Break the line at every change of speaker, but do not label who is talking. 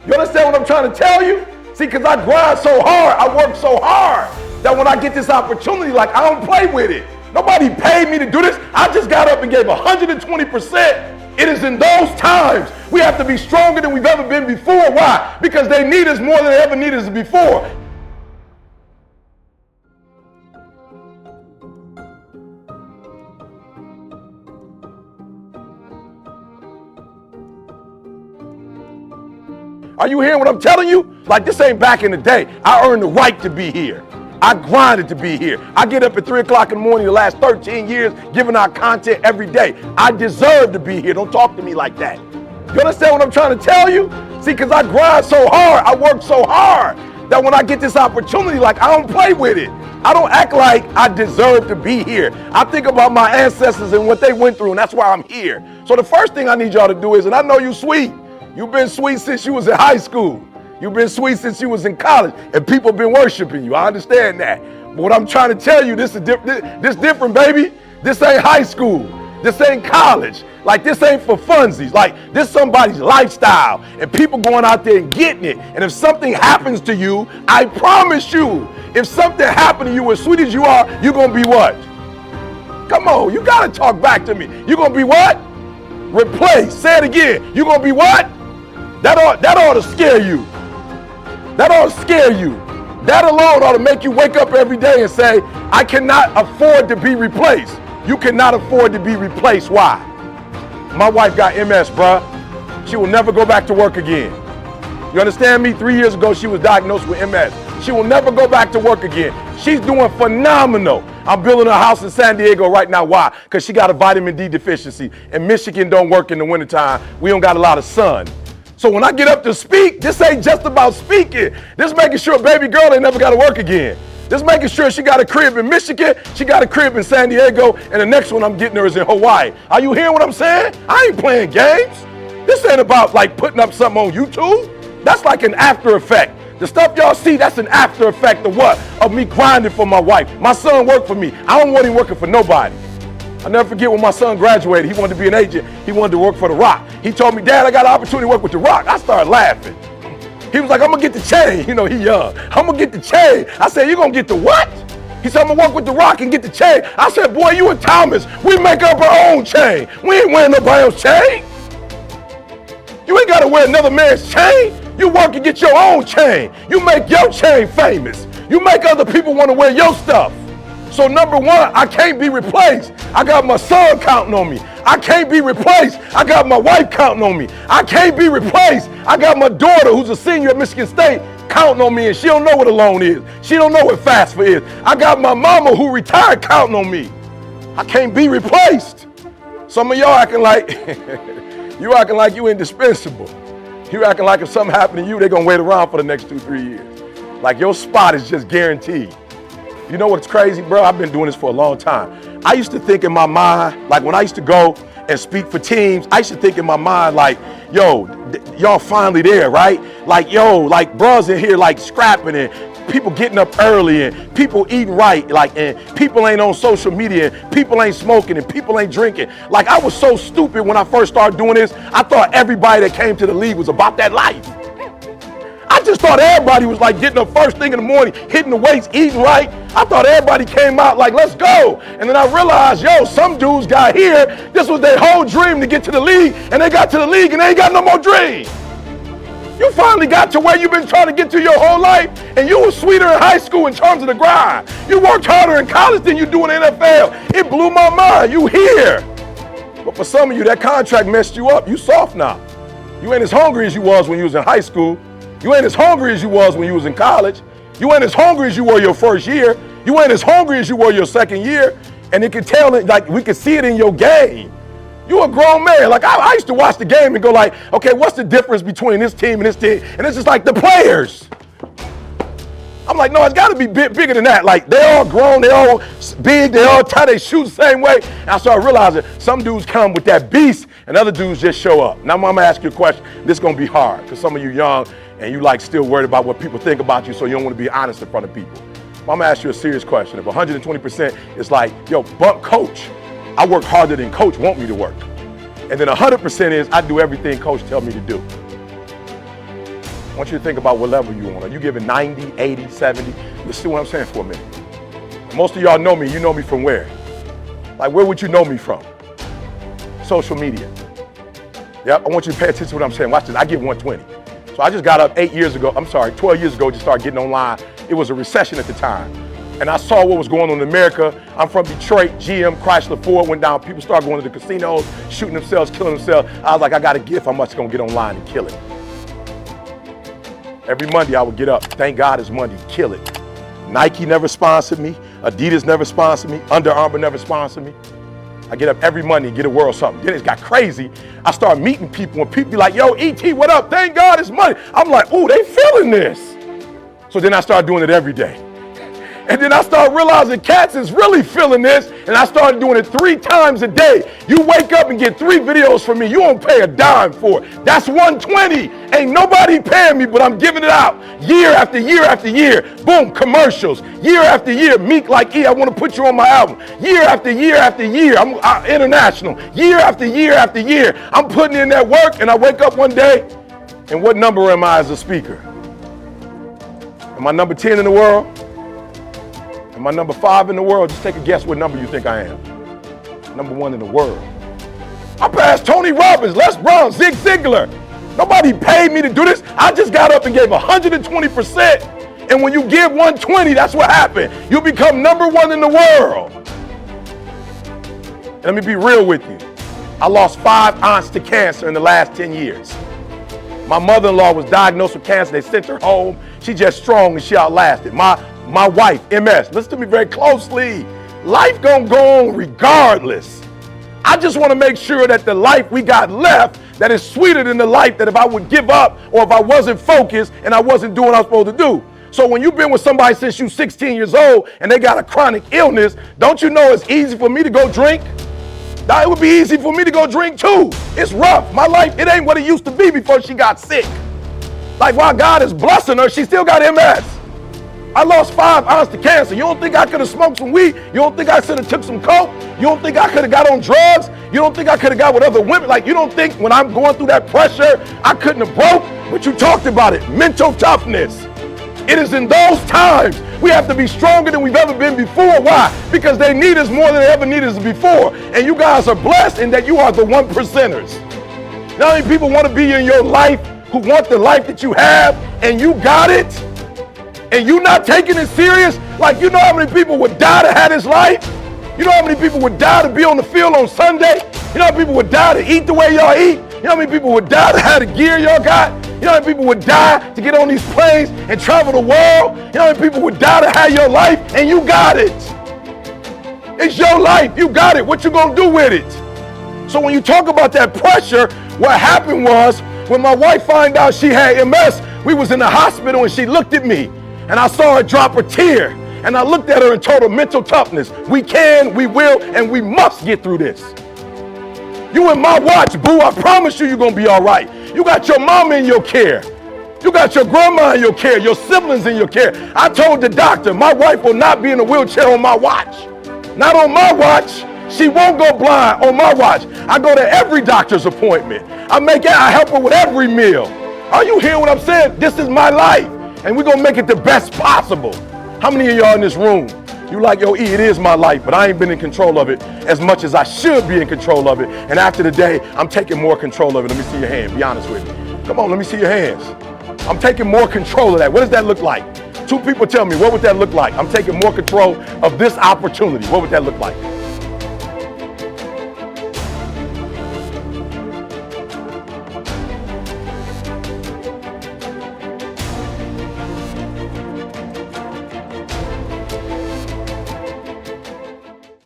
You understand what I'm trying to tell you? See, because I grind so hard, I work so hard, that when I get this opportunity, like, I don't play with it. Nobody paid me to do this. I just got up and gave 120%. It is in those times we have to be stronger than we've ever been before. Why? Because they need us more than they ever needed us before. Are you hearing what I'm telling you? Like, this ain't back in the day. I earned the right to be here. I grinded to be here. I get up at 3 o'clock in the morning the last 13 years giving out content every day. I deserve to be here. Don't talk to me like that. You understand what I'm trying to tell you? See, because I grind so hard, I work so hard, that when I get this opportunity, like, I don't play with it. I don't act like I deserve to be here. I think about my ancestors and what they went through, and that's why I'm here. So the first thing I need y'all to do is, and I know you sweet, you've been sweet since you was in high school. You've been sweet since you was in college, and people been worshiping you. I understand that. But what I'm trying to tell you, this different, baby. This ain't high school. This ain't college. Like, this ain't for funsies. Like, this somebody's lifestyle, and people going out there and getting it. And if something happens to you, I promise you, if something happened to you, as sweet as you are, you're going to be what? Come on, you got to talk back to me. You're going to be what? Replaced. Say it again. You're going to be what? That ought to scare you. That ought to scare you. That alone ought to make you wake up every day and say, I cannot afford to be replaced. You cannot afford to be replaced. Why? My wife got MS, bruh. She will never go back to work again. You understand me? 3 years ago, she was diagnosed with MS. She will never go back to work again. She's doing phenomenal. I'm building a house in San Diego right now. Why? Because she got a vitamin D deficiency. And Michigan don't work in the wintertime. We don't got a lot of sun. So when I get up to speak, this ain't just about speaking. This making sure baby girl ain't never got to work again. This making sure she got a crib in Michigan, she got a crib in San Diego, and the next one I'm getting her is in Hawaii. Are you hearing what I'm saying? I ain't playing games. This ain't about like putting up something on YouTube. That's like an after effect. The stuff y'all see, that's an after effect of what? Of me grinding for my wife. My son worked for me. I don't want him working for nobody. I'll never forget when my son graduated, he wanted to be an agent. He wanted to work for The Rock. He told me, Dad, I got an opportunity to work with The Rock. I started laughing. He was like, I'm gonna get the chain. You know, he young. I'm gonna get the chain. I said, you gonna get the what? He said, I'm gonna work with The Rock and get the chain. I said, boy, you and Thomas, we make up our own chain. We ain't wearing nobody else's chain. You ain't gotta wear another man's chain. You work and get your own chain. You make your chain famous. You make other people wanna wear your stuff. So number one, I can't be replaced. I got my son counting on me. I can't be replaced. I got my wife counting on me. I can't be replaced. I got my daughter who's a senior at Michigan State counting on me, and she don't know what a loan is. She don't know what FAFSA is. I got my mama who retired counting on me. I can't be replaced. Some of y'all acting like you acting like you indispensable. You acting like if something happened to you, they're gonna wait around for the next 2-3 years. Like your spot is just guaranteed. You know what's crazy, bro? I've been doing this for a long time. I used to think in my mind, like when I used to go and speak for teams, I used to think in my mind like, yo, y'all finally there, right? Like, yo, like bros in here like scrapping and people getting up early and people eating right, like, and people ain't on social media and people ain't smoking and people ain't drinking. Like, I was so stupid when I first started doing this. I thought everybody that came to the league was about that life. I just thought everybody was like getting up first thing in the morning, hitting the weights, eating right. I thought everybody came out like, let's go. And then I realized, yo, some dudes got here. This was their whole dream to get to the league, and they got to the league and they ain't got no more dream. You finally got to where you've been trying to get to your whole life, and you were sweeter in high school in terms of the grind. You worked harder in college than you do in the NFL. It blew my mind. You here. But for some of you, that contract messed you up. You soft now. You ain't as hungry as you was when you was in high school. You ain't as hungry as you was when you was in college. You ain't as hungry as you were your first year. You ain't as hungry as you were your second year. And it can tell it, like we can see it in your game. You a grown man. Like I used to watch the game and go like, okay, what's the difference between this team and this team? And it's just like the players. I'm like, no, it's got to be bigger than that. Like they all grown, they all big, they all tight, they shoot the same way. And I started realizing some dudes come with that beast and other dudes just show up. Now I'm gonna ask you a question. This is gonna be hard because some of you young and you like still worried about what people think about you, so you don't want to be honest in front of people. I'm gonna ask you a serious question. If 120% is like, yo, bump coach, I work harder than coach want me to work. And then 100% is I do everything coach tell me to do. want you to think about what level you on. Are you giving 90, 80, 70? Let's see what I'm saying for a minute. Most of y'all know me. You know me from where? Like, where would you know me from? Social media. Yep, I want you to pay attention to what I'm saying. Watch this. I give 120. So I just got up 12 years ago, just started getting online. It was a recession at the time. And I saw what was going on in America. I'm from Detroit. GM, Chrysler, Ford went down. People started going to the casinos, shooting themselves, killing themselves. I was like, I got a gift. I'm just going to get online and kill it. Every Monday I would get up. Thank God it's Monday. Kill it. Nike never sponsored me. Adidas never sponsored me. Under Armour never sponsored me. I get up every Monday and get a world something. Then it got crazy. I start meeting people and people be like, yo, E.T., what up? Thank God it's money. I'm like, ooh, they feeling this. So then I start doing it every day. And then I started realizing cats is really feeling this, and I started doing it 3 times a day. You wake up and get 3 videos from me, you won't pay a dime for it. That's 120. Ain't nobody paying me, but I'm giving it out year after year after year. Boom, commercials. Year after year, Meek like E, I want to put you on my album. Year after year after year, I'm international. Year after year after year, I'm putting in that work, and I wake up one day, and what number am I as a speaker? Am I number 10 in the world? Am I number 5 in the world? Just take a guess what number you think I am. Number 1 in the world. I passed Tony Robbins, Les Brown, Zig Ziglar. Nobody paid me to do this. I just got up and gave 120%. And when you give 120, that's what happened. You become number 1 in the world. And let me be real with you. I lost 5 aunts to cancer in the last 10 years. My mother-in-law was diagnosed with cancer. They sent her home. She just strong and she outlasted. My wife, MS, listen to me very closely. Life gonna go on regardless. I just wanna make sure that the life we got left, that is sweeter than the life that if I would give up or if I wasn't focused and I wasn't doing what I was supposed to do. So when you've been with somebody since you're 16 years old and they got a chronic illness, don't you know it's easy for me to go drink? Now, it would be easy for me to go drink too. It's rough. My life, it ain't what it used to be before she got sick. Like while God is blessing her, she still got MS. I lost 5 aunts to cancer. You don't think I could have smoked some weed? You don't think I should have took some coke? You don't think I could have got on drugs? You don't think I could have got with other women? Like you don't think when I'm going through that pressure, I couldn't have broke? But you talked about it, mental toughness. It is in those times we have to be stronger than we've ever been before. Why? Because they need us more than they ever needed us before. And you guys are blessed in that you are the 1%ers. Not many people want to be in your life who want the life that you have and you got it and you not taking it serious. Like you know how many people would die to have this life? You know how many people would die to be on the field on Sunday? You know how many people would die to eat the way y'all eat? You know how many people would die to have the gear y'all got? You know how many people would die to get on these planes and travel the world? You know how many people would die to have your life and you got it? It's your life, you got it. What you gonna do with it? So when you talk about that pressure, what happened was when my wife found out she had MS, we was in the hospital and she looked at me and I saw her drop a tear and I looked at her and told her mental toughness. We can, we will, and we must get through this. You in my watch, boo. I promise you're gonna be all right. You got your mama in your care. You got your grandma in your care, your siblings in your care. I told the doctor, my wife will not be in a wheelchair on my watch. Not on my watch. She won't go blind on my watch. I go to every doctor's appointment. I help her with every meal. Are you hearing what I'm saying? This is my life, and we're gonna make it the best possible. How many of y'all in this room, you like, yo, E, it is my life, but I ain't been in control of it as much as I should be in control of it. And after the day, I'm taking more control of it. Let me see your hand, be honest with me. Come on, let me see your hands. I'm taking more control of that. What does that look like? 2 people tell me, what would that look like? I'm taking more control of this opportunity. What would that look like?